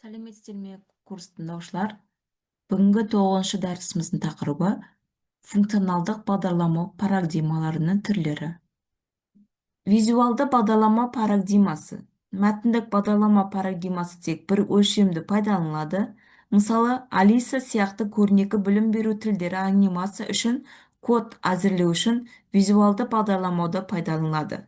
Сәлеметсіздер ме курс тыңдаушылар? Бүгінгі 9-шы дәрісіміздің тақырыбы функционалдық бағдарламау парадигмаларының түрлері. Визуалды бағдарлама парадигмасы. Мәтіндік бағдарлама парадигмасы тек бір өлшемді пайдаланылады. Мысалы, Алиса сияқты көрнекі білім беру тілдері анимация үшін код әзірлеу үшін визуалды бағдарламауды пайдаланылады.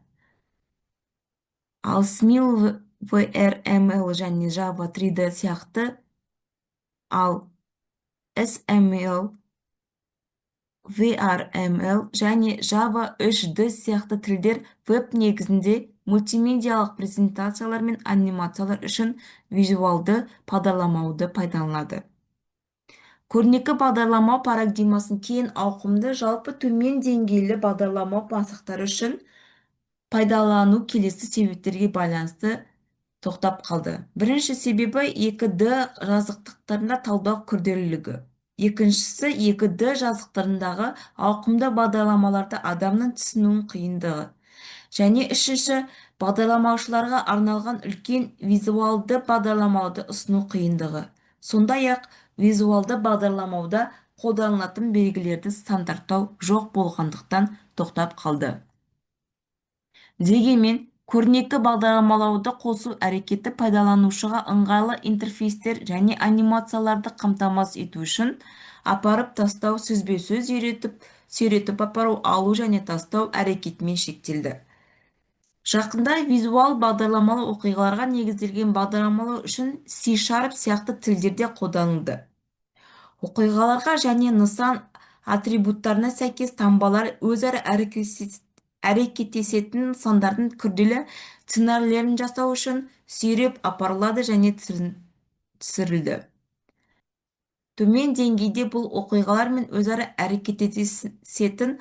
Ал SMIL, VRML және Java 3D сияқты ал SML, VRML және Java 3D сияқты тілдер веб негізінде мультимедиалық презентациялар мен анимациялар үшін визуалды бағдарламауды пайдаланады. Көрнекі бағдарламау парадигмасын кең ауқымды жалпы төмен деңгейлі бағдарламау мақсаттары үшін пайдалану келесі себептерге байланысты тоқтап қалды. Бірінші себебі 2D жазықтықтарында талдау күрделілігі. Екіншісі 2D жазықтарындағы ауқымды бағдарламаларды адамның түсінуін қиындығы. Және үшінші бағдарламаушыларға арналған үлкен визуалды бағдарламауды ұсыну қиындығы. Сондай-ақ визуалды бағдарламауда қолданылатын белгілерді стандарттау жоқ болғандықтан тоқтап қалды. Дегенмен, көрнекі бағдарламалауды қосу әрекеті пайдаланушыға ыңғайлы интерфейстер және анимацияларды қамтамасыз ету үшін апарып тастау сөзбе-сөз сүйретіп апару алу және тастау әрекетімен шектелді. Жақында визуал бағдарламалы оқиғаларға негізделген бағдарламалау үшін C# сияқты тілдерде қолданылды. Оқиғаларға және нысан атрибуттарына сәйкес таңбалар өзара әрекеттесетін нысандардың күрделі сценарийлерін жасау үшін сүйреп апарылады және түсірілді. Төмен деңгейде бұл оқиғалар мен өзара әрекеттесетін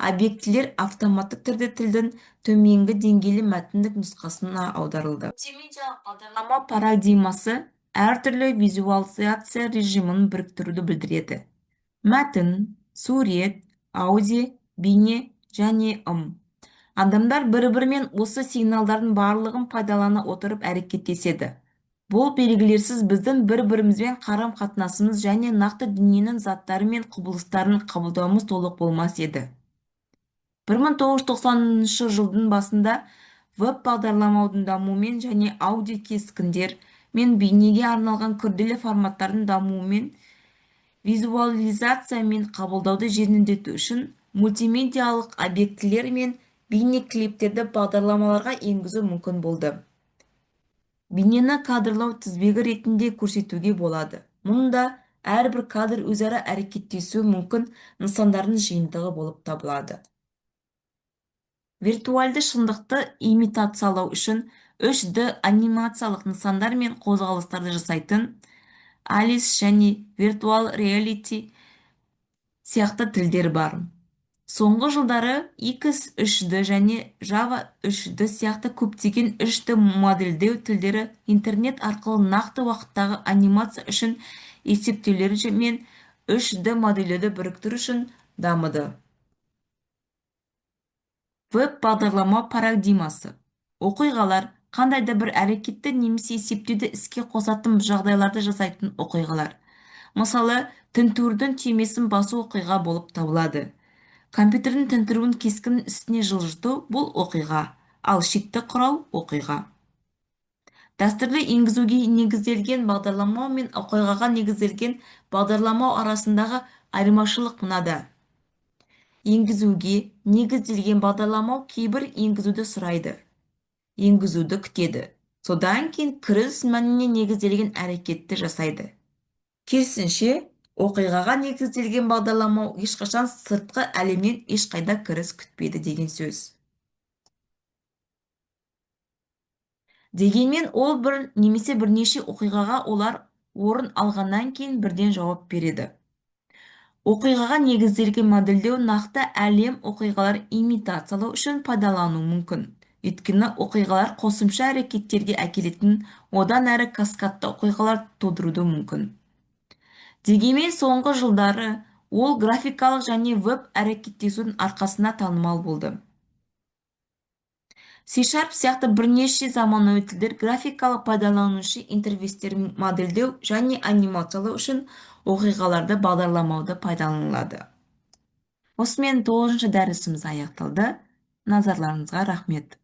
объектілер автоматты түрде тілдің төменгі деңгейлі мәтіндік нұсқасына аударылды. Мультимедиалық бағдарлама парадигмасы әртүрлі визуализация режимін біріктіруді білдіреді. Мәтін, сурет, аудио, бейне және Адамдар бір-бірімен осы сигналдардың барлығын пайдалана отырып әрекеттеседі. Бұл белгілерсіз біздің бір-бірімізбен қарым-қатынасымыз және нақты дүниенің заттары мен құбылыстарын қабылдауымыз толық болмас еді. 1990 жылдың басында веб бағдарламаудың дамуымен және аудио кескіндер мен бейнеге арналған күрделі форматтардың дамуымен визуализация мен қабылдауды жеңілдету үшін мультимедиалық объектілер мен бейне клиптерді бағдарламаларға енгізу мүмкін болды. Бейнені кадрлау тізбегі ретінде көрсетуге болады. Мұнда әрбір кадр өзара әрекеттесуі мүмкін нысандардың жиынтығы болып табылады. Виртуальды шындықты имитациялау үшін 3D анимациялық нысандар мен қозғалыстарды жасайтын Alice және Virtual Reality сияқты тілдер бар. Соңғы жылдары X3D және Java 3D сияқты көптеген 3D модельдеу тілдері интернет арқылы нақты уақыттағы анимация үшін есептеулері мен 3D модельдеуді біріктіру үшін дамыды. Веб бағдарлама парадигмасы. Оқиғалар қандайда бір әрекетті немесе есептеуді іске қосатын жағдайларды жасайтын оқиғалар. Мысалы, тінтуірдің түймесін басу оқиға болып табылады. Компьютердің тінтіруін кескінің үстіне жылжыту бұл оқиға, ал шекті құрау оқиға. Дәстүрлі енгізуге негізделген бағдарламау мен оқиғаға негізделген бағдарламау арасындағы айырмашылық мынада. Енгізуге негізделген бағдарламау кейбір енгізуді сұрайды, енгізуді күтеді. Содан кейін кіріс мәніне негізделген әрекетті жасайды. Керісінше, оқиғаға негізделген бағдарламау ешқашан сыртқы әлемнен ешқайда кіріс күтпейді деген сөз. Дегенмен ол бір немесе бірнеше оқиғаға олар орын алғаннан кейін бірден жауап береді. Оқиғаға негізделген модельдеу нақты әлем оқиғалар имитациялау үшін пайдалану мүмкін. Өйткені оқиғалар қосымша әрекеттерге әкелетін одан әрі каскадты оқиғалар тудыруы мүмкін. Дегенмен соңғы жылдары ол графикалық және веб әрекеттесудің арқасында танымал болды. C# сияқты бірнеше заманауи тілдер графикалық пайдаланушы интерфейстерін модельдеу және анимациялау үшін оқиғаларды бағдарламауды пайдаланылады. Осымен 9-шы дәрісіміз аяқталды. Назарларыңызға рахмет.